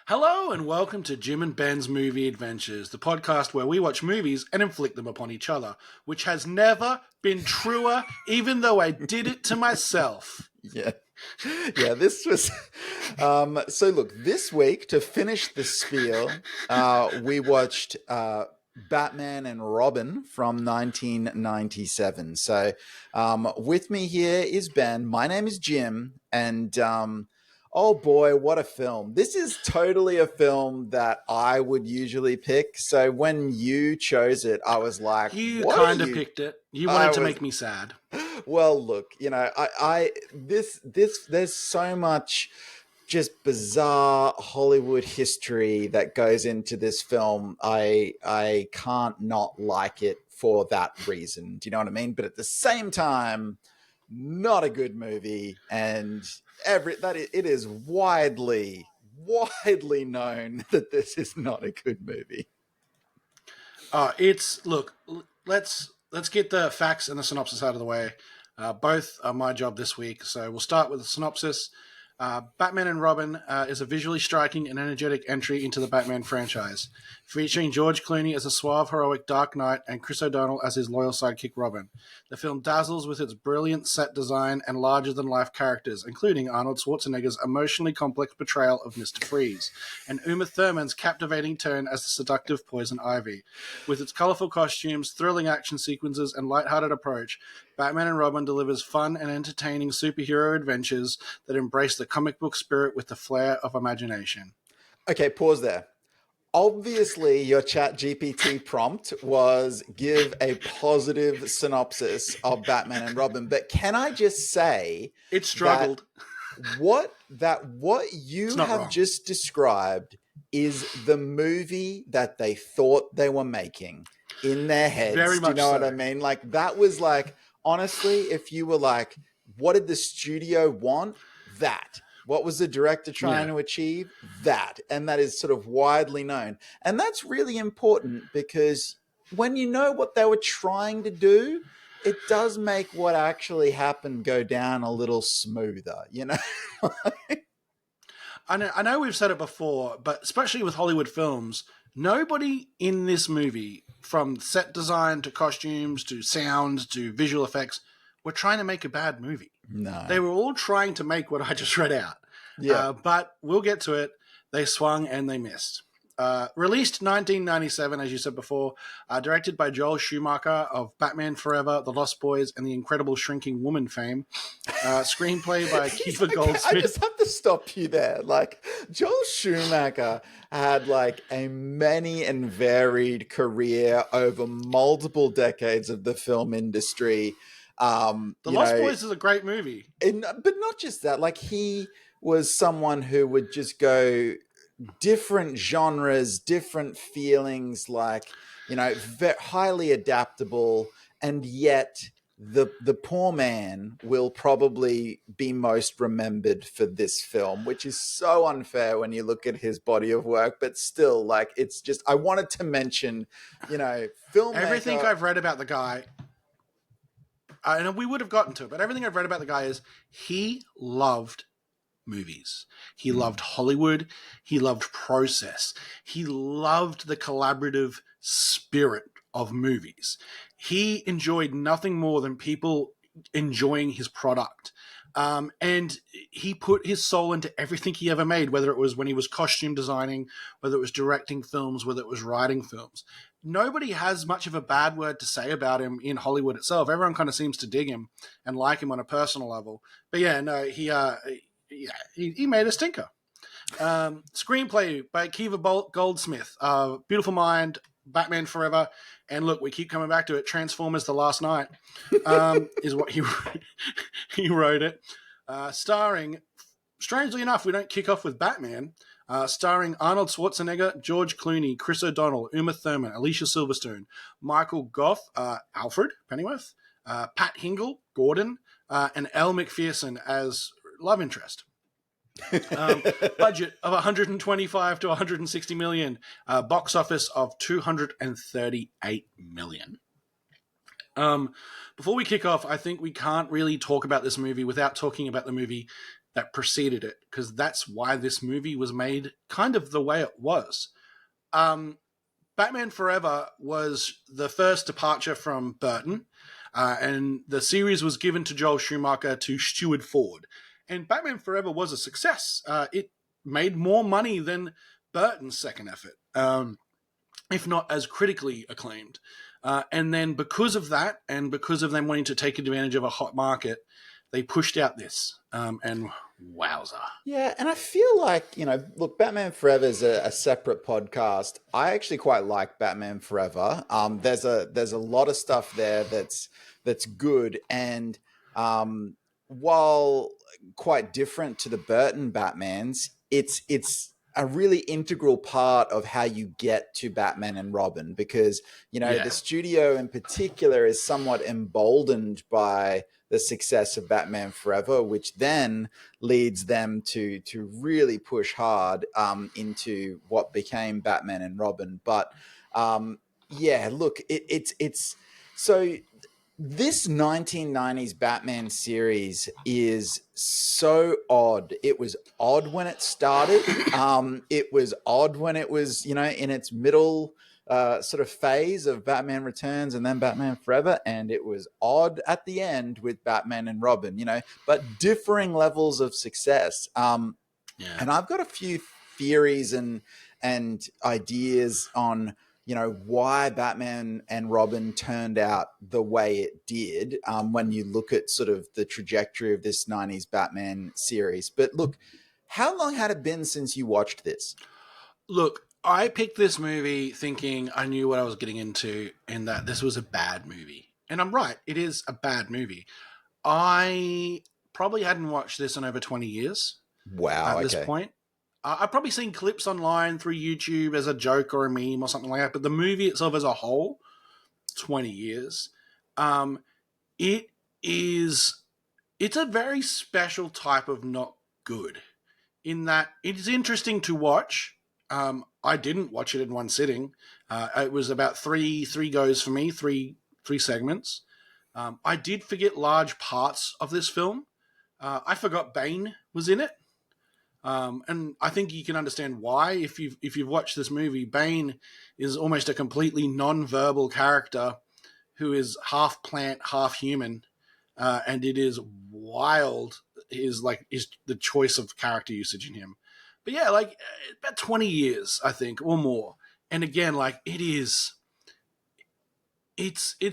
Hello and welcome to Jim and Ben's Movie Adventures, the podcast where we watch movies and inflict them upon each other, which has never been truer, even though I did it to myself. Yeah. Yeah, this was so look, this week to finish the spiel, we watched Batman and Robin from 1997. So with me here is Ben. My name is Jim, and oh boy, what a film. This is totally a film that I would usually pick. So when you chose it, I was like, You what kind are of you? picked it. You I wanted to was make me sad. Well, look, there's so much just bizarre Hollywood history that goes into this film. I can't not like it for that reason. Do you know what I mean? But at the same time, not a good movie, and it is widely known that this is not a good movie. Let's get the facts and the synopsis out of the way. Both are my job this week, so we'll start with the synopsis. Batman and Robin is a visually striking and energetic entry into the Batman franchise, featuring George Clooney as a suave, heroic Dark Knight and Chris O'Donnell as his loyal sidekick Robin. The film dazzles with its brilliant set design and larger-than-life characters, including Arnold Schwarzenegger's emotionally complex portrayal of Mr. Freeze, and Uma Thurman's captivating turn as the seductive Poison Ivy. With its colorful costumes, thrilling action sequences, and lighthearted approach, Batman and Robin delivers fun and entertaining superhero adventures that embrace the comic book spirit with the flair of imagination. Okay, pause there. Obviously, your chat GPT prompt was give a positive synopsis of Batman and Robin, but can I just say It struggled. What you have wrong. just described is the movie that they thought they were making in their heads. Very Do you much know what so. I mean? Like that was like, honestly, if you were like, what did the studio want? That. What was the director trying to achieve? That. And that is sort of widely known. And that's really important because when you know what they were trying to do, it does make what actually happened go down a little smoother, you know? I know we've said it before, but especially with Hollywood films, nobody in this movie, from set design to costumes to sound to visual effects, were trying to make a bad movie. No. They were all trying to make what I just read out. Yeah. But we'll get to it. They swung and they missed. Released 1997, as you said before, directed by Joel Schumacher of Batman Forever, The Lost Boys, and The Incredible Shrinking Woman fame. Screenplay by Kiefer Goldsmith. I just have to stop you there. Like, Joel Schumacher had like a many and varied career over multiple decades of the film industry. The Lost Boys is a great movie. But not just that. Like, he was someone who would just go different genres, different feelings, like, highly adaptable, and yet the poor man will probably be most remembered for this film, which is so unfair when you look at his body of work, but still, like, it's just, I wanted to mention, filmmaker. Everything I've read about the guy, and we would have gotten to it, but everything I've read about the guy is he loved movies. He loved Hollywood. He loved process. He loved the collaborative spirit of movies. He enjoyed nothing more than people enjoying his product. And he put his soul into everything he ever made, whether it was when he was costume designing, whether it was directing films, whether it was writing films. Nobody has much of a bad word to say about him in Hollywood itself. Everyone kind of seems to dig him and like him on a personal level. But yeah, no, he made a stinker. Screenplay by Kiefer Goldsmith. Beautiful Mind, Batman Forever, and look, we keep coming back to it. Transformers: The Last Night is what he wrote it. Starring, strangely enough, we don't kick off with Batman. Starring Arnold Schwarzenegger, George Clooney, Chris O'Donnell, Uma Thurman, Alicia Silverstone, Michael Gough, Alfred Pennyworth, Pat Hingle, Gordon, and Elle Macpherson as love interest. Budget of 125 to 160 million. Box office of 238 million. Before we kick off, I think we can't really talk about this movie without talking about the movie that preceded it, because that's why this movie was made kind of the way it was. Um, Batman Forever was the first departure from Burton, and the series was given to Joel Schumacher to steward forward. And Batman Forever was a success. It made more money than Burton's second effort, if not as critically acclaimed. And then because of that, and because of them wanting to take advantage of a hot market, they pushed out this. And wowza. Yeah, and I feel like, look, Batman Forever is a separate podcast. I actually quite like Batman Forever. There's a lot of stuff there that's good, and while quite different to the Burton Batmans, it's a really integral part of how you get to Batman and Robin, because Yeah. the studio in particular is somewhat emboldened by the success of Batman Forever, which then leads them to really push hard into what became Batman and Robin. But yeah, look, it's so this 1990s Batman series is so odd. It was odd when it started. It was odd when it was, in its middle sort of phase of Batman Returns and then Batman Forever. And it was odd at the end with Batman and Robin, but differing levels of success. Yeah. And I've got a few theories and ideas on why Batman and Robin turned out the way it did when you look at sort of the trajectory of this 90s Batman series. But look, how long had it been since you watched this? Look, I picked this movie thinking I knew what I was getting into and that this was a bad movie. And I'm right, it is a bad movie. I probably hadn't watched this in over 20 years Wow, at this okay. point. I've probably seen clips online through YouTube as a joke or a meme or something like that, but the movie itself as a whole, 20 years. Um, it is, it's a very special type of not good in that it is interesting to watch. I didn't watch it in one sitting. It was about three goes for me, three segments. I did forget large parts of this film. I forgot Bane was in it. And I think you can understand why if you've watched this movie. Bane is almost a completely non-verbal character who is half plant, half human, and it is wild. Is the choice of character usage in him. But yeah, like about 20 years, I think, or more. And again, like it's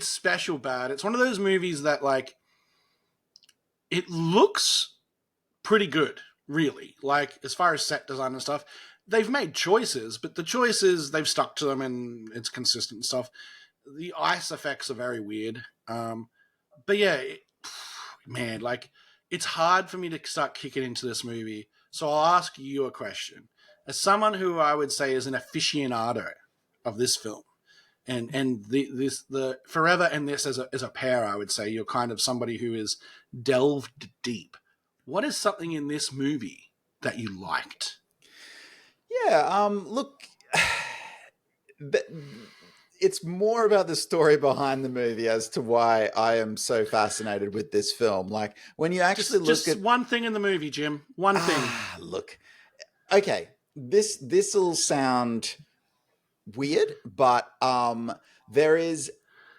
special bad. It's one of those movies that like it looks pretty good, really. Like as far as set design and stuff, they've made choices, but the choices they've stuck to them and it's consistent and stuff. The ice effects are very weird. But yeah, man, like it's hard for me to start kicking into this movie. So I'll ask you a question. As someone who I would say is an aficionado of this film, and the Forever and this as a pair, I would say you're kind of somebody who is delved deep. What is something in this movie that you liked? Yeah, look, it's more about the story behind the movie as to why I am so fascinated with this film. Like when you actually Just look at one thing in the movie, Jim. One thing. look, okay, this'll sound weird, but there is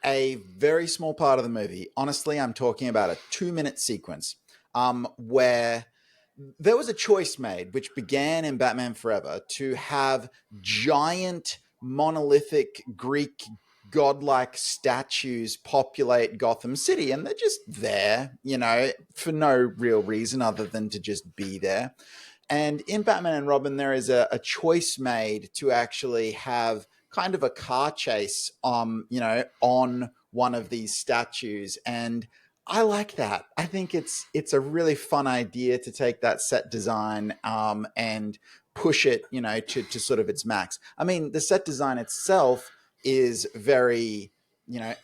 a very small part of the movie. Honestly, I'm talking about a 2-minute sequence where there was a choice made, which began in Batman Forever, to have giant monolithic Greek godlike statues populate Gotham City, and they're just there, for no real reason other than to just be there. And in Batman and Robin, there is a choice made to actually have kind of a car chase, on one of these statues. And I like that. I think it's a really fun idea to take that set design and push it, to sort of its max. I mean, the set design itself is very,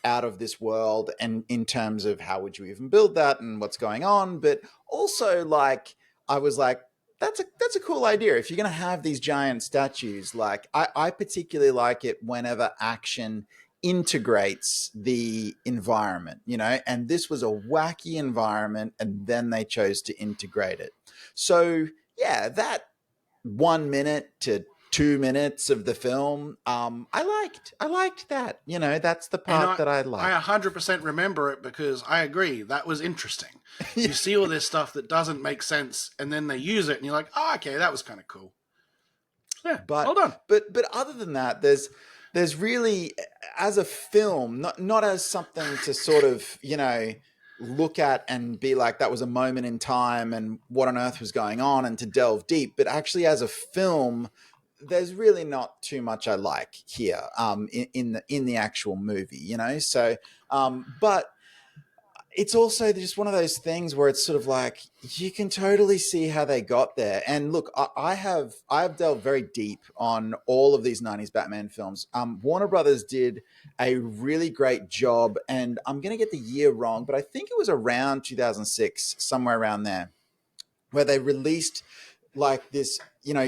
out of this world, and in terms of how would you even build that and what's going on, but also like I was like, that's a cool idea. If you're going to have these giant statues, like I particularly like it whenever action integrates the environment, and this was a wacky environment, and then they chose to integrate it. So, yeah, that 1 minute to 2 minutes of the film, I liked that. That's the And part that I I liked. 100% remember it because I agree that was interesting. You see all this stuff that doesn't make sense, and then they use it, and you're like, oh, okay, that was kind of cool. Yeah, well but done. but other than that, there's really, as a film, not as something to sort of look at and be like, that was a moment in time and what on earth was going on, and to delve deep, but actually as a film, there's really not too much I like here, in the actual movie, so, but it's also just one of those things where it's sort of like, you can totally see how they got there. And look, I've delved very deep on all of these 90s Batman films. Warner Brothers did a really great job, and I'm going to get the year wrong, but I think it was around 2006, somewhere around there, where they released like this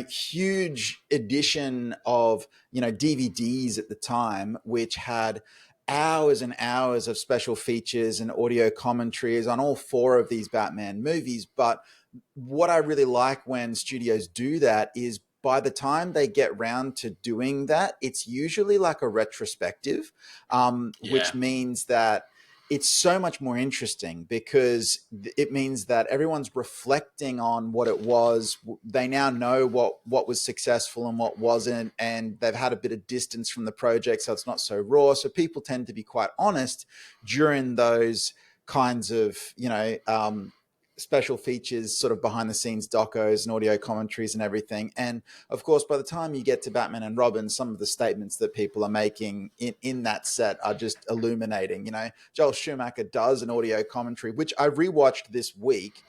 huge edition of DVDs at the time, which had hours and hours of special features and audio commentaries on all four of these Batman movies. But what I really like when studios do that is, by the time they get round to doing that, it's usually like a retrospective, which Yeah. means that it's so much more interesting, because it means that everyone's reflecting on what it was. They now know what was successful and what wasn't, and they've had a bit of distance from the project, so it's not so raw. So people tend to be quite honest during those kinds of special features, sort of behind the scenes docos and audio commentaries and everything. And of course, by the time you get to Batman and Robin, some of the statements that people are making in that set are just illuminating. Joel Schumacher does an audio commentary, which I rewatched this week.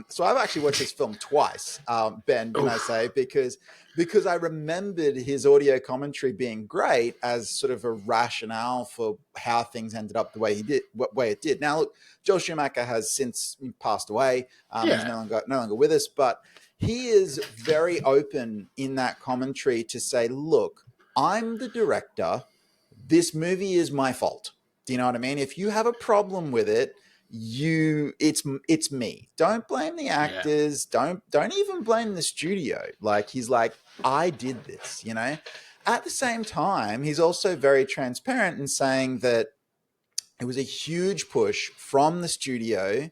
So I've actually watched this film twice, Ben, can I say, because I remembered his audio commentary being great as sort of a rationale for how things ended up the way it did. Now, look, Joel Schumacher has since passed away. He's Yeah. no longer with us, but he is very open in that commentary to say, look, I'm the director. This movie is my fault. Do you know what I mean? If you have a problem with it, it's me. Don't blame the Yeah. actors. Don't even blame the studio. Like, he's like, I did this, At the same time, he's also very transparent in saying that it was a huge push from the studio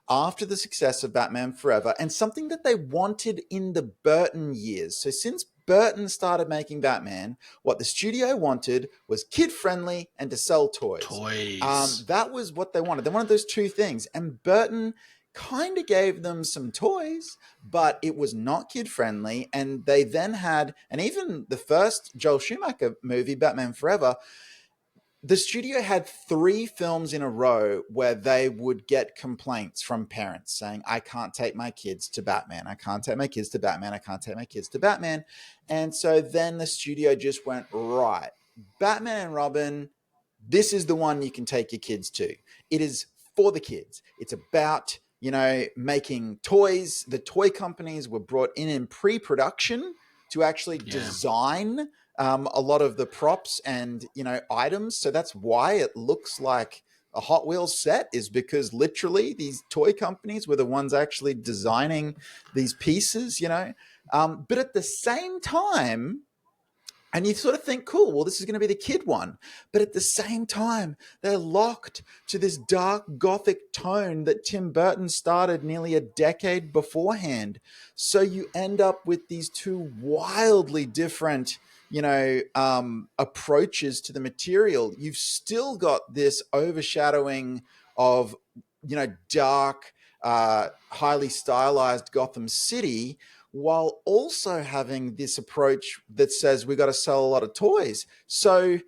after the success of Batman Forever, and something that they wanted in the Burton years. So since Burton started making Batman, what the studio wanted was kid friendly and to sell toys. Toys. That was what they wanted. They wanted those two things. And Burton kind of gave them some toys, but it was not kid friendly. And they then had, and even the first Joel Schumacher movie, Batman Forever, the studio had 3 films in a row where they would get complaints from parents saying, I can't take my kids to Batman. I can't take my kids to Batman. I can't take my kids to Batman. And so then the studio just went, right, Batman and Robin, this is the one you can take your kids to. It is for the kids. It's about, making toys. The toy companies were brought in pre-production to actually design a lot of the props and items. So that's why it looks like a Hot Wheels set, is because literally these toy companies were the ones actually designing these pieces. But at the same time, and you sort of think, cool, well, this is going to be the kid one. But at the same time, they're locked to this dark gothic tone that Tim Burton started nearly a decade beforehand. So you end up with these two wildly different, approaches to the material. You've still got this overshadowing of, dark, highly stylized Gotham City, while also having this approach that says we got to sell a lot of toys. So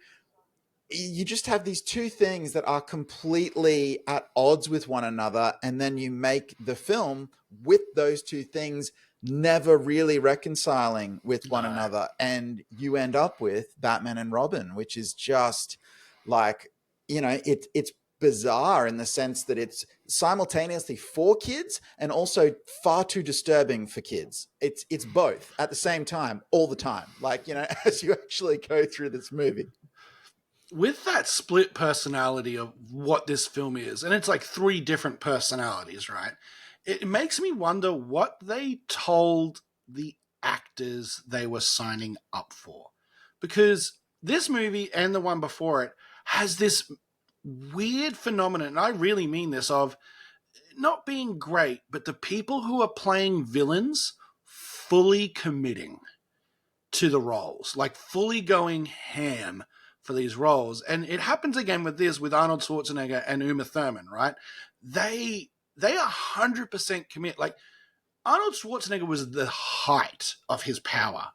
you just have these two things that are completely at odds with one another, and then you make the film with those two things never really reconciling with one another, and you end up with Batman and Robin, which is just like, it's bizarre in the sense that it's simultaneously for kids and also far too disturbing for kids. It's both at the same time all the time, like, as you actually go through this movie. with that split personality of what this film is, and it's like three different personalities, right? It makes me wonder what they told the actors they were signing up for. Because this movie and the one before it has this weird phenomenon, and I really mean this, of not being great, but the people who are playing villains fully committing to the roles, like fully going ham for these roles. And it happens again with this, with Arnold Schwarzenegger and Uma Thurman, right? They 100% commit. Like Arnold Schwarzenegger was the height of his power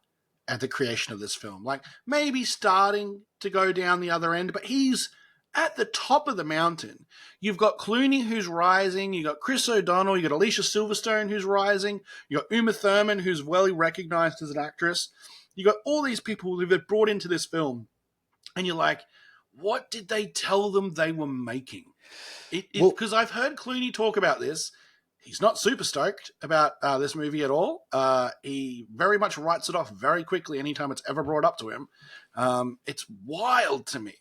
at the creation of this film. Like maybe starting to go down the other end, but he's at the top of the mountain. You've got Clooney who's rising, you got Chris O'Donnell, you got Alicia Silverstone who's rising, you got Uma Thurman who's well recognized as an actress. You got all these people who they've brought into this film, and you're like, what did they tell them they were making? Because I've heard Clooney talk about this. He's not super stoked about this movie at all. He very much writes it off very quickly anytime it's ever brought up to him. It's wild to me.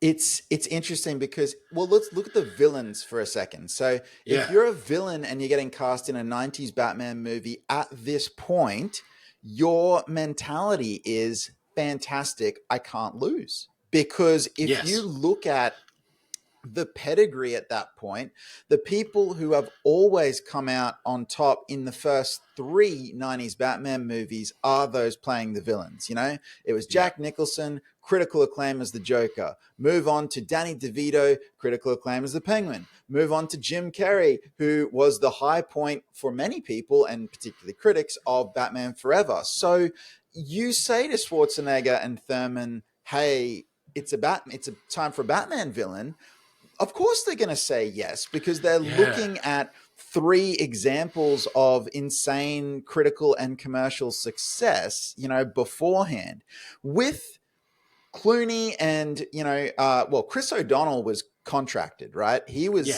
It's interesting because, well, let's look at the villains for a second. So if Yeah. you're a villain and you're getting cast in a 90s Batman movie at this point, your mentality is fantastic. I can't lose. Because if Yes. you look at the pedigree at that point, the people who have always come out on top in the first three 90s Batman movies are those playing the villains. You know, it was Jack Nicholson, critical acclaim as the Joker. Move on to Danny DeVito, critical acclaim as the Penguin. Move on to Jim Carrey, who was the high point for many people, and particularly critics, of Batman Forever. So you say to Schwarzenegger and Thurman, hey, it's a time for a Batman villain. Of course they're going to say yes, because they're looking at three examples of insane critical and commercial success, you know, beforehand. With Clooney and, you know, Chris O'Donnell was contracted, right? He was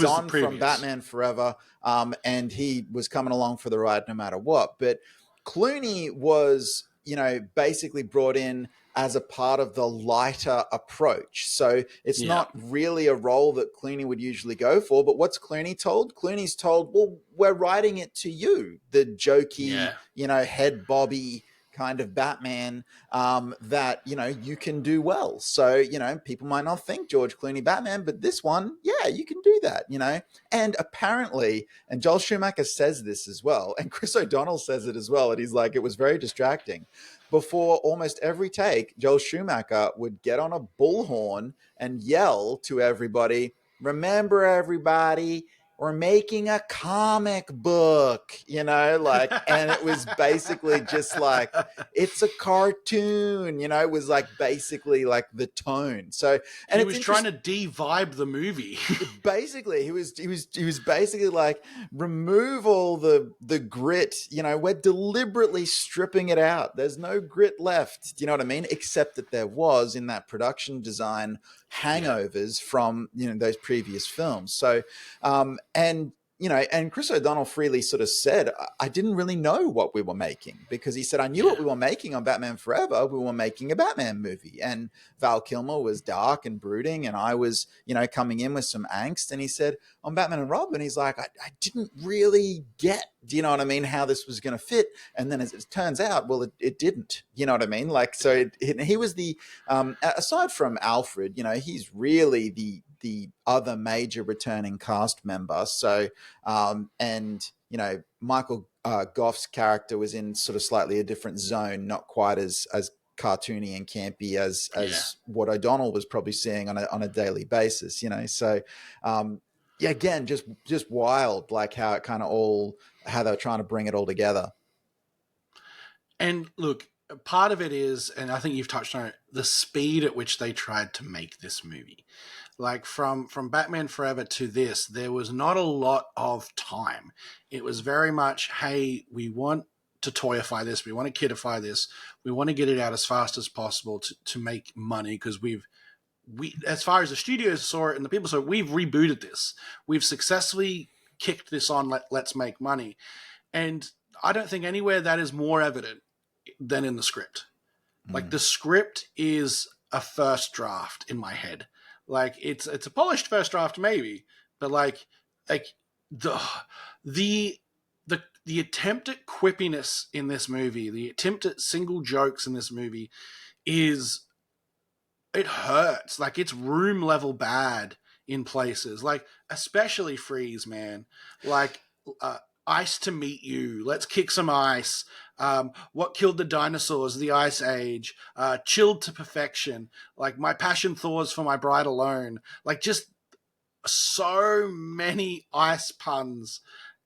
on from Batman Forever, and he was coming along for the ride no matter what. But Clooney was, you know, basically brought in as a part of the lighter approach. So it's not really a role that Clooney would usually go for. But what's Clooney told? Clooney's told, well, we're writing it to you, the jokey, you know, head bobby kind of Batman that, you know, you can do well. So, you know, people might not think George Clooney Batman, but this one, yeah, you can do that, you know. And apparently, and Joel Schumacher says this as well, and Chris O'Donnell says it as well, and he's like, it was very distracting. Before almost every take, Joel Schumacher would get on a bullhorn and yell to everybody, remember everybody, we're making a comic book, you know, like, and it was basically just like, it's a cartoon, you know, it was like basically like the tone. So, and he was trying to de-vibe the movie. Basically, he was basically like, remove all the grit, you know, we're deliberately stripping it out. There's no grit left. Do you know what I mean? Except that there was in that production design hangovers from, you know, those previous films. So, and, you know, and Chris O'Donnell freely sort of said, I didn't really know what we were making, because he said, I knew what we were making on Batman Forever. We were making a Batman movie, and Val Kilmer was dark and brooding, and I was, you know, coming in with some angst. And he said, on Batman and Robin, he's like, I didn't really get, do you know what I mean, how this was going to fit. And then as it turns out, well, it didn't, you know what I mean? Like, so he was the, aside from Alfred, you know, he's really the other major returning cast member. So, and, you know, Michael Goff's character was in sort of slightly a different zone, not quite as cartoony and campy as what O'Donnell was probably seeing on a daily basis, you know? So, yeah, again, just wild, like how it kind of how they're trying to bring it all together. And look, part of it is, and I think you've touched on it, the speed at which they tried to make this movie. Like from Batman Forever to this, there was not a lot of time. It was very much, hey, we want to toyify this, we want to kidify this, we want to get it out as fast as possible to make money, because we, as far as the studios saw it and the people saw it, we've rebooted this. We've successfully kicked this on, let's make money. And I don't think anywhere that is more evident than in the script. Like the script is a first draft in my head. Like it's a polished first draft maybe, but like the the the attempt at quippiness in this movie, the attempt at single jokes in this movie is it hurts. Like it's room level bad in places. Like especially Freeze, man. Like ice to meet you. Let's kick some ice. What killed the dinosaurs? The Ice Age. Chilled to perfection. Like my passion thaws for my bride alone. Like just so many ice puns.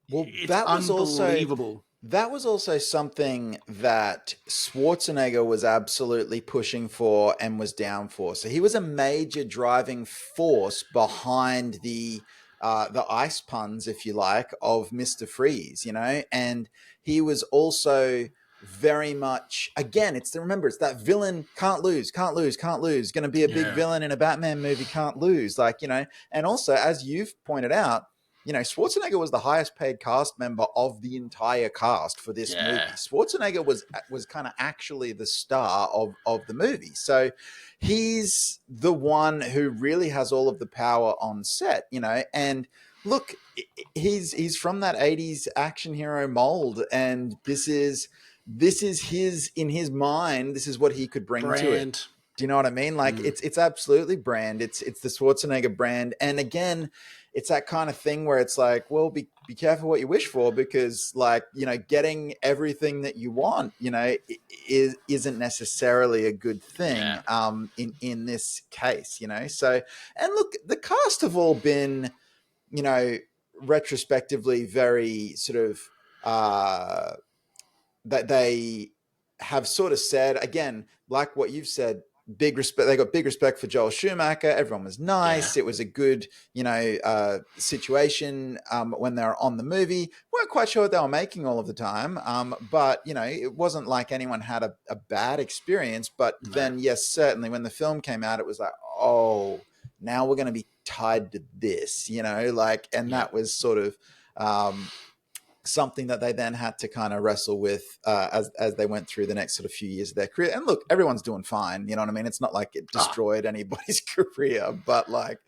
Well, It's unbelievable. that was also something that Schwarzenegger was absolutely pushing for and was down for. So he was a major driving force behind the ice puns, if you like, of Mr. Freeze, you know, and he was also very much, again, it's that villain can't lose, can't lose, can't lose, going to be a big Yeah. villain in a Batman movie, can't lose, like, you know. And also, as you've pointed out, you know, Schwarzenegger was the highest paid cast member of the entire cast for this movie. Yeah. Schwarzenegger was kind of actually the star of the movie. So he's the one who really has all of the power on set, you know. And look, he's from that 80s action hero mold, and this is his, in his mind, this is what he could bring to it. Brand. Do you know what I mean? Like it's absolutely brand. It's the Schwarzenegger brand. And again, it's that kind of thing where it's like, well, be careful what you wish for, because, like, you know, getting everything that you want, you know, isn't necessarily a good thing. Yeah. In this case, you know. So, and look, the cast have all been, you know, retrospectively very sort of that they have sort of said, again, like what you've said, big respect. They got big respect for Joel Schumacher. Everyone was Yeah. nice. It was a good, you know, situation when they were on the movie. Weren't quite sure what they were making all of the time, but you know, it wasn't like anyone had a bad experience. But No. then, yes, certainly when the film came out, it was like, oh, now we're going to be tied to this, you know, like, and Yeah. that was sort of. Something that they then had to kind of wrestle with as they went through the next sort of few years of their career. And look, everyone's doing fine. You know what I mean? It's not like it destroyed anybody's career, but like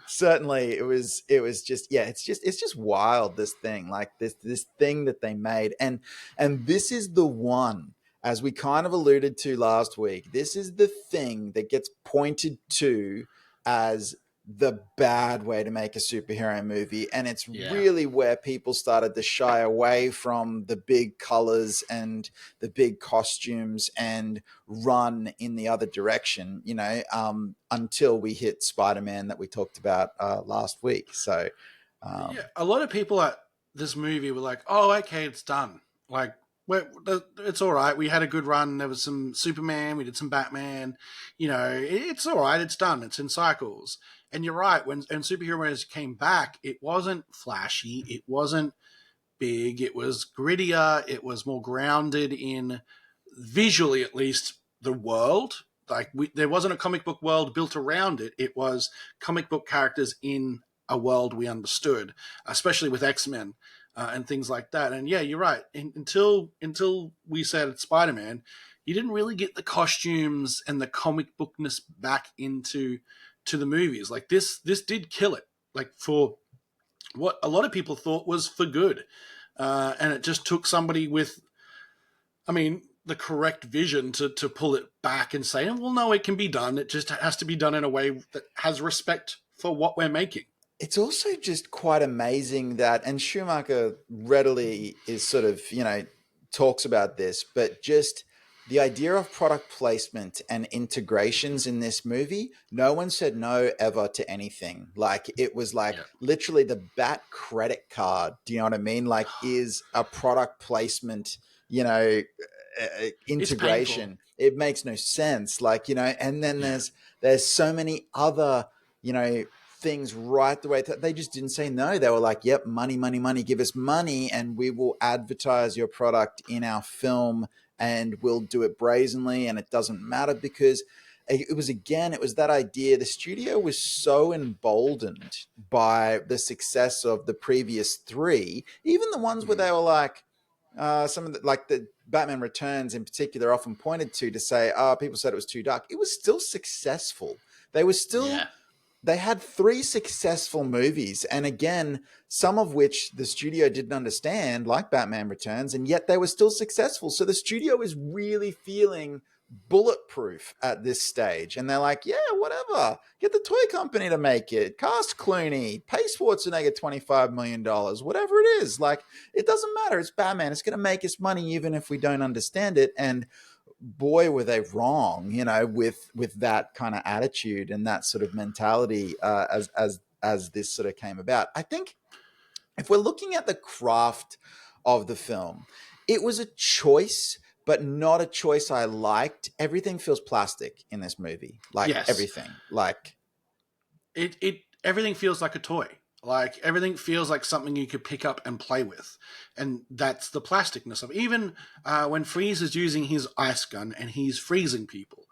certainly it was just, yeah, it's just wild, this thing, like this thing that they made. And this is the one, as we kind of alluded to last week, this is the thing that gets pointed to as the bad way to make a superhero movie, and it's really where people started to shy away from the big colors and the big costumes and run in the other direction, you know, until we hit Spider-Man that we talked about last week. So yeah, a lot of people at this movie were like, "Oh, okay, it's done. Like, it's all right. We had a good run. There was some Superman. We did some Batman. You know, it's all right. It's done. It's in cycles." And you're right. When superheroes came back, it wasn't flashy. It wasn't big. It was grittier. It was more grounded in, visually at least, the world. Like there wasn't a comic book world built around it. It was comic book characters in a world we understood, especially with X-Men and things like that. And yeah, you're right. Until we said Spider-Man, you didn't really get the costumes and the comic bookness back into the movies. Like this did kill it. Like for what a lot of people thought was for good, and it just took somebody with, I mean, the correct vision to pull it back and say, well, no, it can be done. It just has to be done in a way that has respect for what we're making. it's also just quite amazing that, and Schumacher readily is sort of, you know, talks about this, but just the idea of product placement and integrations in this movie, no one said no ever to anything. Like it was like literally the Bat credit card. Do you know what I mean? Like is a product placement, you know, integration. It makes no sense. Like, you know, and then there's so many other, you know, things right the way they just didn't say no. They were like, yep, money, money, money, give us money and we will advertise your product in our film and we'll do it brazenly and it doesn't matter, because it was that idea. The studio was so emboldened by the success of the previous three, even the ones where they were like, Some of the, like the Batman Returns in particular, are often pointed to say, "Oh, people said it was too dark." It was still successful. They were still Yeah. they had three successful movies, and again, some of which the studio didn't understand, like Batman Returns, and yet they were still successful. So the studio is really feeling bulletproof at this stage, and they're like, "Yeah, whatever. Get the toy company to make it. Cast Clooney, pay Schwarzenegger $25 million, whatever it is. Like, it doesn't matter. It's Batman. It's going to make us money, even if we don't understand it." And boy, were they wrong, with that kind of attitude and that sort of mentality, as this sort of came about. I think if we're looking at the craft of the film, it was a choice, but not a choice I liked. Everything feels plastic in this movie, like Yes. everything, like It everything feels like a toy. Like everything feels like something you could pick up and play with, and that's the plasticness of it. Even when Freeze is using his ice gun and he's freezing people,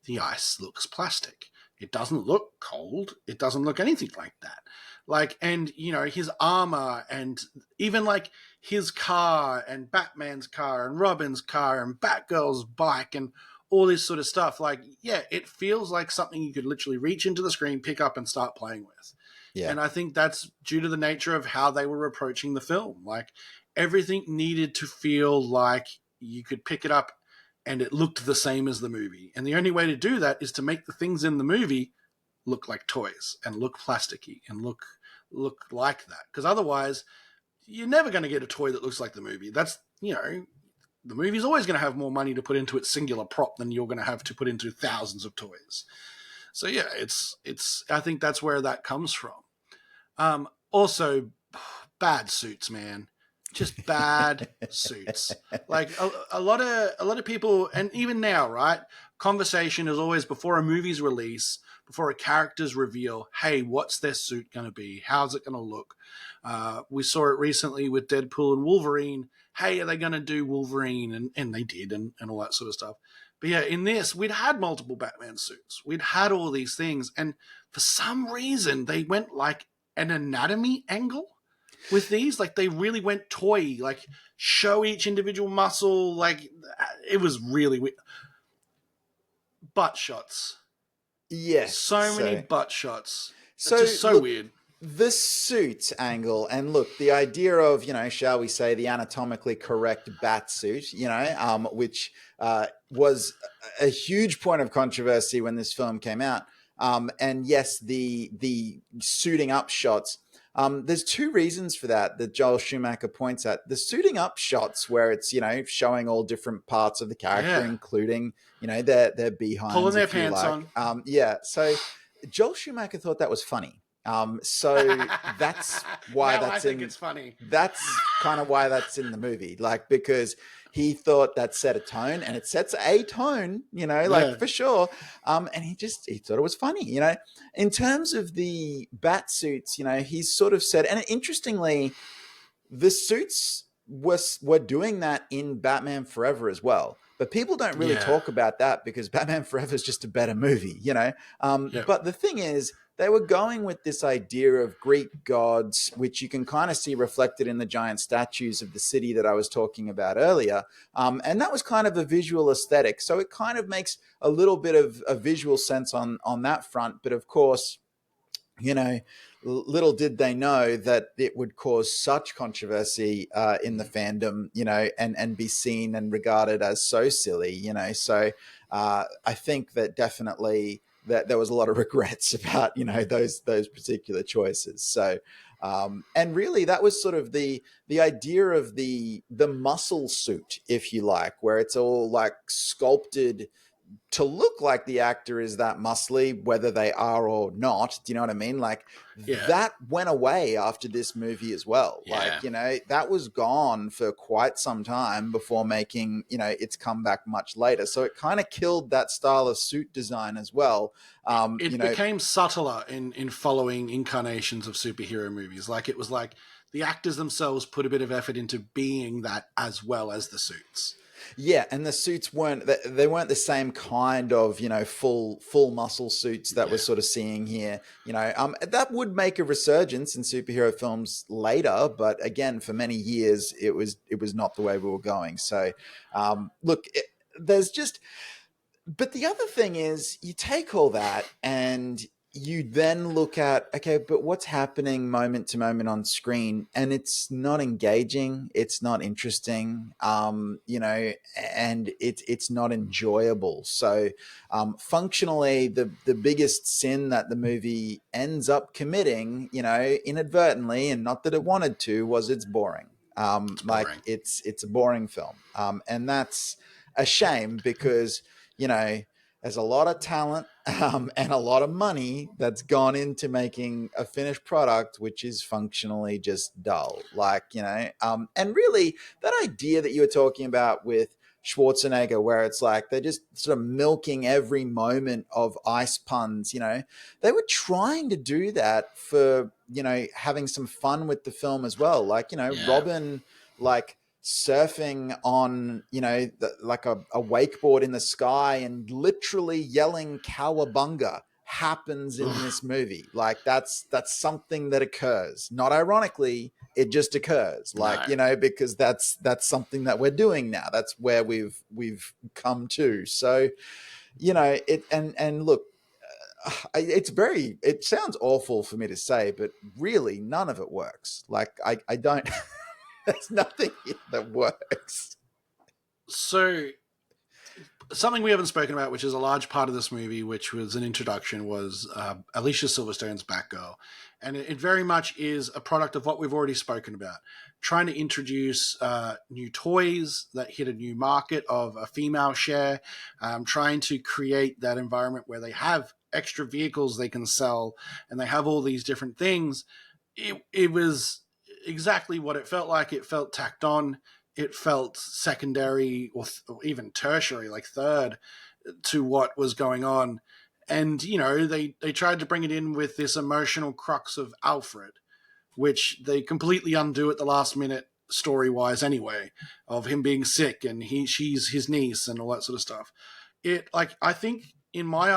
the ice looks plastic. It doesn't look cold. It doesn't look anything like that. Like, and his armor, and even like his car and Batman's car and Robin's car and Batgirl's bike and all this sort of stuff. Like, yeah, it feels like something you could literally reach into the screen, pick up, and start playing with. yeah, And I think that's due to the nature of how they were approaching the film. Like, everything needed to feel like you could pick it up and it looked the same as the movie. And the only way to do that is to make the things in the movie look like toys and look plasticky and look like that. Because otherwise, you're never going to get a toy that looks like the movie. That's, the movie's always going to have more money to put into its singular prop than you're going to have to put into thousands of toys. So yeah, it's. I think that's where that comes from. Also, bad suits, man. Just bad suits. Like a lot of people, and even now, right? Conversation is always before a movie's release, before a character's reveal. Hey, what's their suit going to be? How's it going to look? We saw it recently with Deadpool and Wolverine. Hey, are they going to do Wolverine? And they did, and all that sort of stuff. But yeah, in this, we'd had multiple Batman suits. We'd had all these things. And for some reason, they went like an anatomy angle with these. Like, they really went toy, like show each individual muscle. Like, it was really weird. Butt shots. yes. So many butt shots. It's So just so look, weird. the suit angle, and look, the idea of, shall we say, the anatomically correct bat suit, which was a huge point of controversy when this film came out. And yes, the suiting up shots. There's two reasons for that Joel Schumacher points at. The suiting up shots, where it's showing all different parts of the character, Yeah. including their behinds, Pulling their if you pants like. on. Yeah. So Joel Schumacher thought that was funny. So that's why Now I that's think in. it's funny. That's kind of why that's in the movie, like, because he thought that set a tone, and it sets a tone, Yeah. for sure. And he thought it was funny, In terms of the bat suits, he's sort of said, and interestingly, the suits were doing that in Batman Forever as well. But people don't really Yeah. talk about that because Batman Forever is just a better movie, Yeah. But the thing is, they were going with this idea of Greek gods, which you can kind of see reflected in the giant statues of the city that I was talking about earlier. And that was kind of a visual aesthetic. So it kind of makes a little bit of a visual sense on that front. But of course, little did they know that it would cause such controversy in the fandom, and be seen and regarded as so silly, So I think that definitely that there was a lot of regrets about, those particular choices. So, and really, that was sort of the idea of the muscle suit, if you like, where it's all like sculpted to look like the actor is that muscly, whether they are or not. Do you know what I mean? Like, Yeah. that went away after this movie as well. Yeah. Like, that was gone for quite some time before making, its comeback much later. So it kind of killed that style of suit design as well. It became subtler in following incarnations of superhero movies. Like, it was like the actors themselves put a bit of effort into being that as well as the suits. Yeah, and the suits weren't they weren't the same kind of, full muscle suits that we're sort of seeing here. That would make a resurgence in superhero films later, but again, for many years it was not the way we were going. So, look, there's just but the other thing is, you take all that and you then look at, okay, but what's happening moment to moment on screen, and it's not engaging, it's not interesting, and it's not enjoyable. So, functionally, the biggest sin that the movie ends up committing, inadvertently, and not that it wanted to, was it's boring. Like Boring. it's a boring film, and that's a shame because there's a lot of talent and a lot of money that's gone into making a finished product which is functionally just dull. And really, that idea that you were talking about with Schwarzenegger, where it's like they're just sort of milking every moment of ice puns, they were trying to do that for, having some fun with the film as well. Robin, surfing on like a wakeboard in the sky and literally yelling cowabunga happens in this movie. That's something that occurs, not ironically, it just occurs, because that's something that we're doing now. That's where we've come to. So it and look, it sounds awful for me to say, but really none of it works. I don't there's nothing that works. So, something we haven't spoken about, which is a large part of this movie, which was an introduction, was Alicia Silverstone's Batgirl. And it very much is a product of what we've already spoken about. Trying to introduce new toys that hit a new market of a female share, trying to create that environment where they have extra vehicles they can sell, and they have all these different things. It was exactly what it felt like. It felt tacked on. It felt secondary or even tertiary, like third, to what was going on. And, they tried to bring it in with this emotional crux of Alfred, which they completely undo at the last minute story-wise anyway, of him being sick and she's his niece and all that sort of stuff. I think in my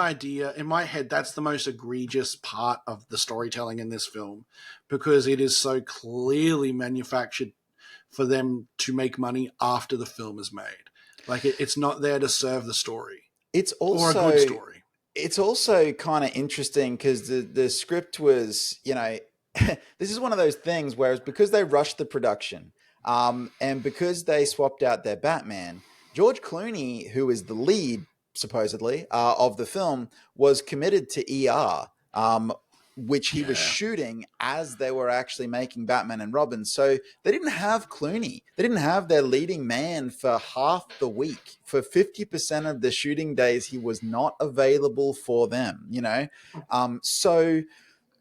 head, that's the most egregious part of the storytelling in this film, because it is so clearly manufactured for them to make money after the film is made. It's not there to serve the story. It's also or a good story. It's also kind of interesting because the script was, this is one of those things where it's because they rushed the production, and because they swapped out their Batman, George Clooney, who is the lead supposedly of the film, was committed to ER, which he was shooting as they were actually making Batman and Robin. So they didn't have Clooney. They didn't have their leading man for half the week. For 50% of the shooting days, he was not available for them, So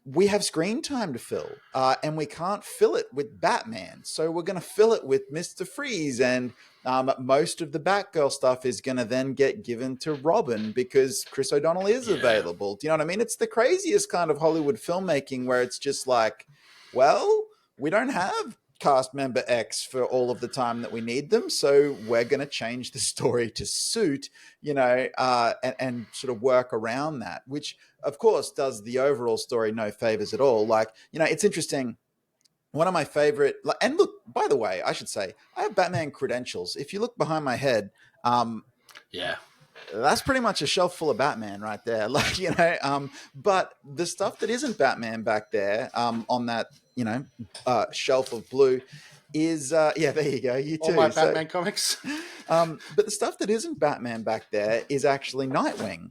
we have screen time to fill, and we can't fill it with Batman. So we're going to fill it with Mr. Freeze, and most of the Batgirl stuff is going to then get given to Robin because Chris O'Donnell is available. Do you know what I mean? It's the craziest kind of Hollywood filmmaking where it's just like, well, we don't have cast member X for all of the time that we need them, so we're going to change the story to suit, and sort of work around that, which of course does the overall story no favors at all. It's interesting. One of my favorite, and look, by the way, I should say, I have Batman credentials. If you look behind my head, that's pretty much a shelf full of Batman right there. But the stuff that isn't Batman back there, on that, shelf of blue is, there you go. You too. All my Batman comics. But the stuff that isn't Batman back there is actually Nightwing,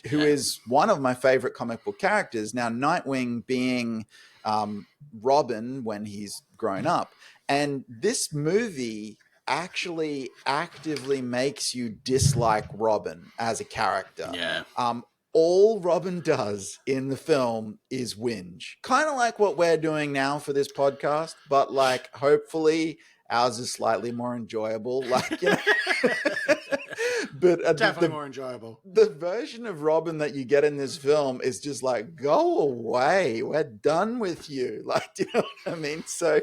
who is one of my favorite comic book characters. Now, Nightwing being Robin when he's grown up. And this movie actually actively makes you dislike Robin as a character. Yeah. All Robin does in the film is whinge. Kind of like what we're doing now for this podcast, but hopefully ours is slightly more enjoyable. But Definitely more enjoyable. the version of Robin that you get in this film is just like, go away, we're done with you. Like, do you know what I mean? So Yeah.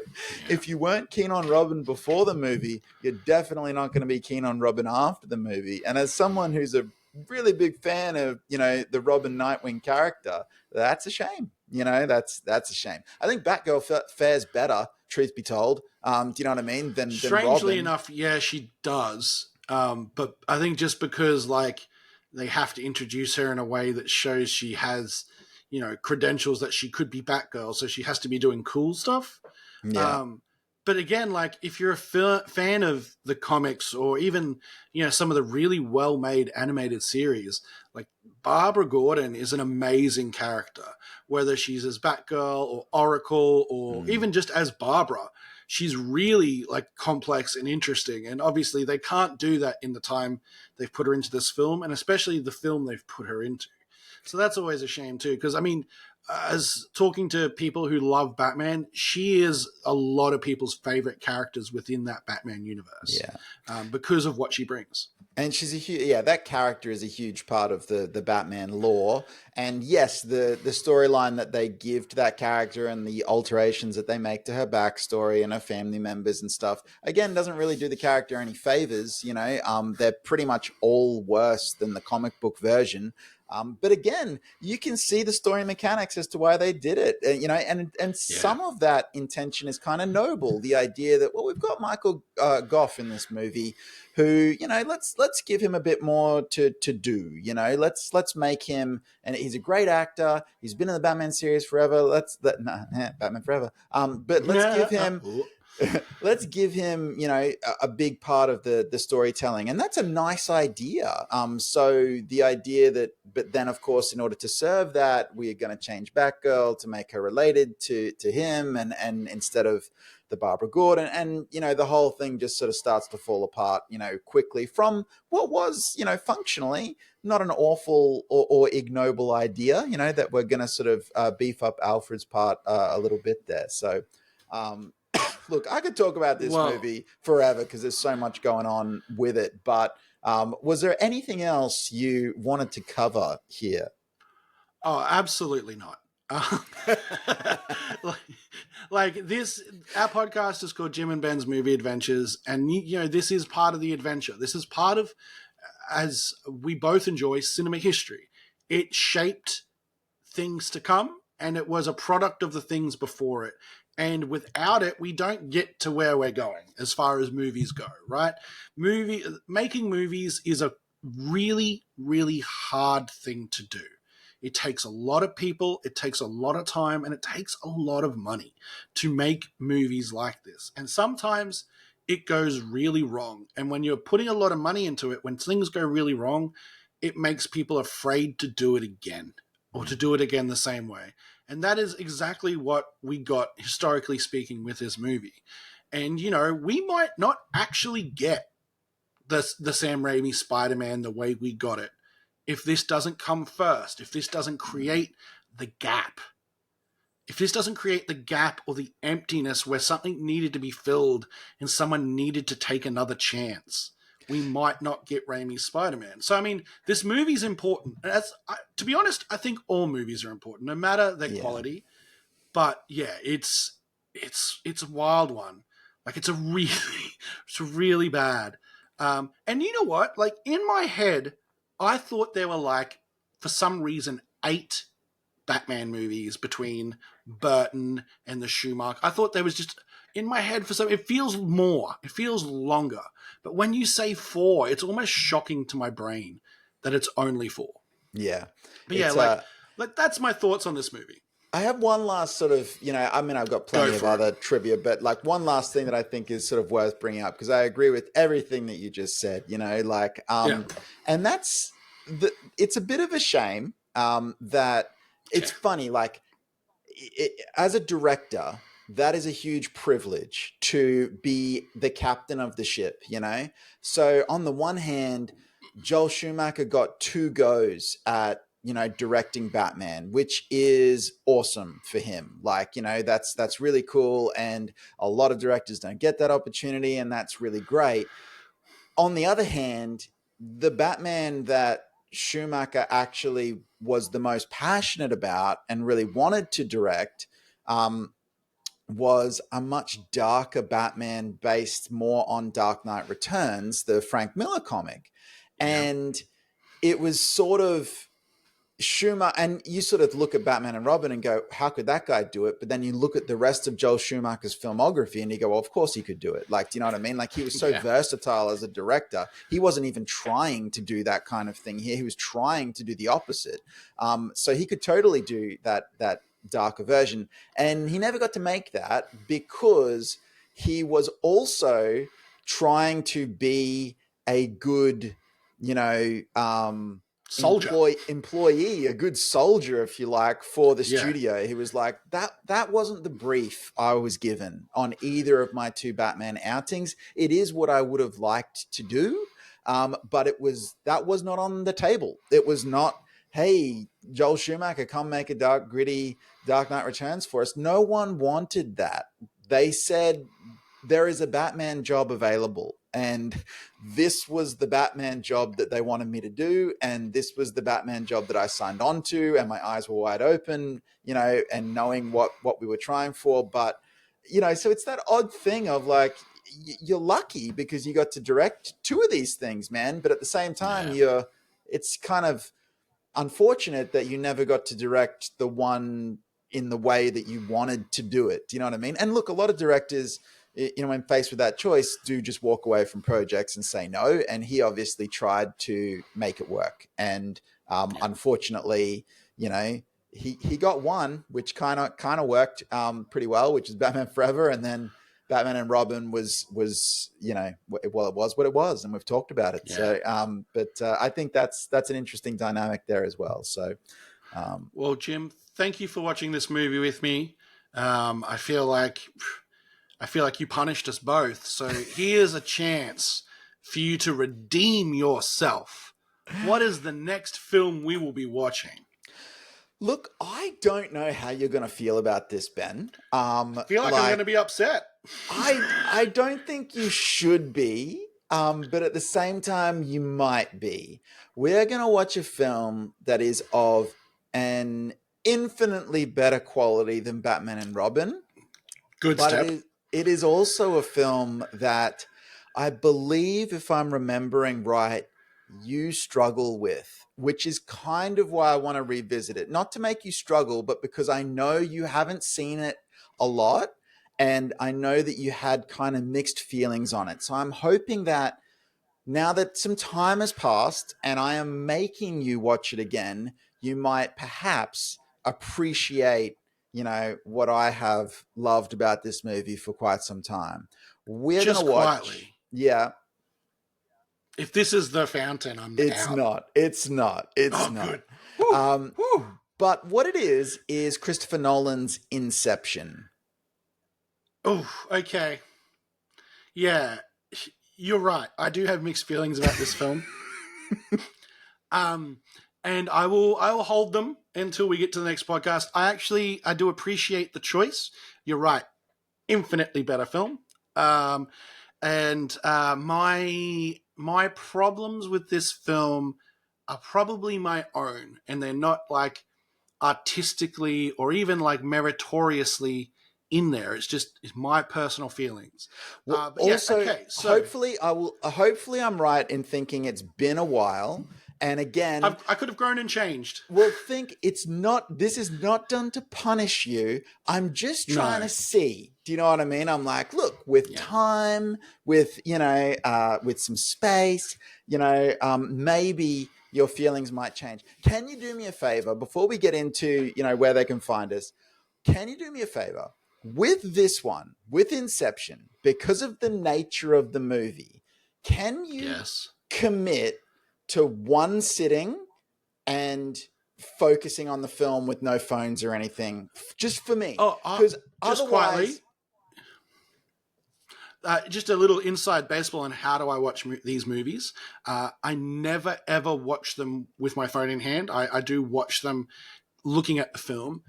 if you weren't keen on Robin before the movie, you're definitely not going to be keen on Robin after the movie. And as someone who's a really big fan of, you know, the Robin Nightwing character, that's a shame. You know, that's a shame. I think Batgirl fares better, truth be told. Do you know what I mean? Than Strangely Robin. enough, yeah, she does. But I think just because like they have to introduce her in a way that shows she has, you know, credentials that she could be Batgirl, so she has to be doing cool stuff. Yeah. Um, but again, like if you're a fan of the comics or even some of the really well made animated series, like Barbara Gordon is an amazing character. Whether she's as Batgirl or Oracle or Mm. even just as Barbara, she's really like complex and interesting. And obviously, they can't do that in the time they've put her into this film, and especially the film they've put her into. So that's always a shame too, because I mean, as talking to people who love Batman, she is a lot of people's favorite characters within that Batman universe, Yeah. because of what she brings. And she's a huge, yeah, that character is a huge part of the Batman lore. And yes, the storyline that they give to that character and the alterations that they make to her backstory and her family members and stuff, again, doesn't really do the character any favors. You know, they're pretty much all worse than the comic book version. But again, you can see the story mechanics as to why they did it. You know, and Yeah. some of that intention is kind of noble. The idea that, well, we've got Michael Goff in this movie, who, you know, let's give him a bit more to do. You know, let's make him, and he's a great actor. He's been in the Batman series forever. Batman Forever. But let's give him. Let's give him, you know, a big part of the storytelling, and that's a nice idea. So the idea that, but then of course, in order to serve that, we're going to change Batgirl to make her related to him, and instead of the Barbara Gordon, and you know, the whole thing just sort of starts to fall apart, you know, quickly from what was, you know, functionally not an awful or ignoble idea, you know, that we're going to sort of beef up Alfred's part a little bit there. So. Look, I could talk about this Well, movie forever because there's so much going on with it. But was there anything else you wanted to cover here? oh, absolutely not. like, like this, our podcast is called Jim and Ben's Movie Adventures, and this is part of the adventure. This is part of, as we both enjoy, cinema history. It shaped things to come, and it was a product of the things before it. And without it, we don't get to where we're going as far as movies go, right? Making movies is a really, really hard thing to do. It takes a lot of people, it takes a lot of time, and it takes a lot of money to make movies like this. And sometimes it goes really wrong. And when you're putting a lot of money into it, when things go really wrong, it makes people afraid to do it again or to do it again the same way. And that is exactly what we got, historically speaking, with this movie. And, we might not actually get the Sam Raimi Spider-Man the way we got it if this doesn't come first, if this doesn't create the gap. If this doesn't create the gap or the emptiness where something needed to be filled and someone needed to take another chance, we might not get Raimi's Spider-Man. So, I mean, this movie's important. To be honest, I think all movies are important, no matter their quality. But yeah, it's a wild one. Like it's really bad. And you know what? Like in my head, I thought there were like, for some reason, 8 Batman movies between Burton and the Schumacher. I thought there was just, in my head, for some, it feels more, it feels longer. But when you say 4, it's almost shocking to my brain that it's only 4. Yeah. But yeah, like that's my thoughts on this movie. I have one last sort of, I mean, I've got plenty of other trivia, but like one last thing that I think is sort of worth bringing up, because I agree with everything that you just said, and that's, it's a bit of a shame that it's funny, like as a director, that is a huge privilege to be the captain of the ship, So on the one hand, Joel Schumacher got 2 goes at directing Batman, which is awesome for him. Like, that's really cool. And a lot of directors don't get that opportunity, and that's really great. On the other hand, the Batman that Schumacher actually was the most passionate about and really wanted to direct um, was a much darker Batman based more on Dark Knight Returns, the Frank Miller comic. Yeah. And it was sort of Schumacher, and you sort of look at Batman and Robin and go, how could that guy do it? But then you look at the rest of Joel Schumacher's filmography and you go, well, of course he could do it. Like, do you know what I mean? Like, he was so Yeah. versatile as a director. He wasn't even trying to do that kind of thing here. He was trying to do the opposite. So he could totally do that darker version. And he never got to make that because he was also trying to be a good, you know, Soldier. employee, a good soldier, if you like, for the Yeah. studio. He was like, that wasn't the brief I was given on either of my two Batman outings. It is what I would have liked to do, but that was not on the table. It was not, hey, Joel Schumacher, come make a dark, gritty Dark Knight Returns for us. No one wanted that. They said there is a Batman job available, and this was the Batman job that they wanted me to do, and this was the Batman job that I signed on to, and my eyes were wide open, you know, and knowing what we were trying for. But, you know, so it's that odd thing of like, you're lucky because you got to direct two of these things, man, but at the same time, it's kind of unfortunate that you never got to direct the one in the way that you wanted to do it. Do you know what I mean? And look, a lot of directors, you know, when faced with that choice, do just walk away from projects and say no. And he obviously tried to make it work. And unfortunately, you know, he got one, which kind of worked pretty well, which is Batman Forever, and then Batman and Robin was you know, well, it was what it was, and we've talked about it. Yeah. So, but I think that's an interesting dynamic there as well. So, well, Jim, thank you for watching this movie with me. I feel like you punished us both. So here's a chance for you to redeem yourself. What is the next film we will be watching? look, I don't know how you're going to feel about this, Ben. I feel like I'm going to be upset. I don't think you should be, but at the same time, you might be. We're going to watch a film that is of an infinitely better quality than Batman and Robin. Good But step. it is also a film that I believe, if I'm remembering right, you struggle with, which is kind of why I want to revisit it. Not to make you struggle, but because I know you haven't seen it a lot, and I know that you had kind of mixed feelings on it. So I'm hoping that now that some time has passed and I am making you watch it again, you might perhaps appreciate, you know, what I have loved about this movie for quite some time. We're going Just to watch. quietly. Yeah, If this is The Fountain, I'm it's out. not. It's not. It's Oh, not. good. Whew, whew. But what it is Christopher Nolan's Inception. Oh, okay. Yeah, you're right. I do have mixed feelings about this film. And I will hold them until we get to the next podcast. I do appreciate the choice. You're right. Infinitely better film. And my problems with this film are probably my own, and they're not like artistically or even like meritoriously in there. It's my personal feelings. Well, But yeah, also, okay. So hopefully, Hopefully, I'm right in thinking it's been a while. And again, I could have grown and changed. well, think it's not. This is not done to punish you. I'm just trying No. to see. Do you know what I mean? I'm like, look, with Yeah. time, with with some space, maybe your feelings might change. Can you do me a favor before we get into where they can find us? Can you do me a favor with this one, with Inception, because of the nature of the movie? Can you Yes. commit to one sitting and focusing on the film with no phones or anything, just for me? Oh, Because just quietly. Just a little inside baseball on how do I watch these movies. I never ever watch them with my phone in hand. I do watch them looking at the film.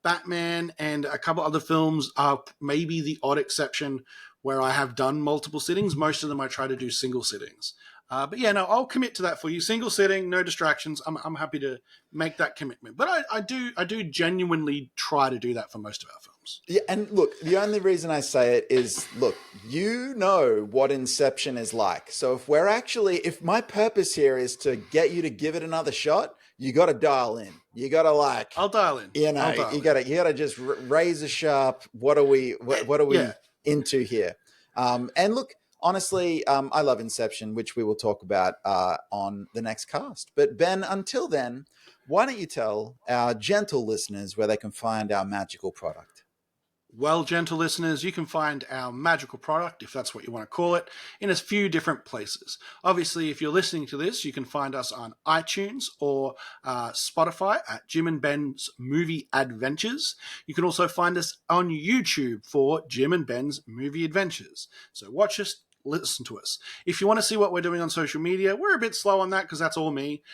Batman and a couple other films are maybe the odd exception where I have done multiple sittings. Most of them I try to do single sittings. But yeah, no, I'll commit to that for you. Single sitting, no distractions. I'm happy to make that commitment. But I do genuinely try to do that for most of our films. Yeah, and look, the only reason I say it is, look, you know what Inception is like. So if my purpose here is to get you to give it another shot, you got to dial in. You got to I'll dial in. you got to just razor sharp. What are we Yeah. into here? And look, honestly, I love Inception, which we will talk about on the next cast. But Ben, until then, why don't you tell our gentle listeners where they can find our magical product? Well, gentle listeners, you can find our magical product, if that's what you want to call it, in a few different places. Obviously, if you're listening to this, you can find us on iTunes or Spotify at Jim and Ben's Movie Adventures. You can also find us on YouTube for Jim and Ben's Movie Adventures. So watch us, listen to us. If you want to see what we're doing on social media, we're a bit slow on that because that's all me.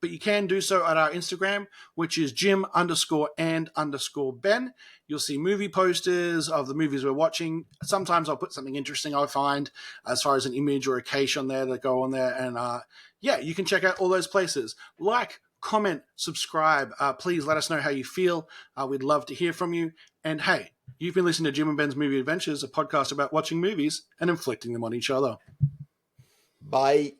But you can do so at our Instagram, which is Jim_and_Ben. You'll see movie posters of the movies we're watching. Sometimes I'll put something interesting I find as far as an image or a cache on there that go on there. And yeah, you can check out all those places. Like, comment, subscribe. Please let us know how you feel. We'd love to hear from you. And hey, you've been listening to Jim and Ben's Movie Adventures, a podcast about watching movies and inflicting them on each other. Bye.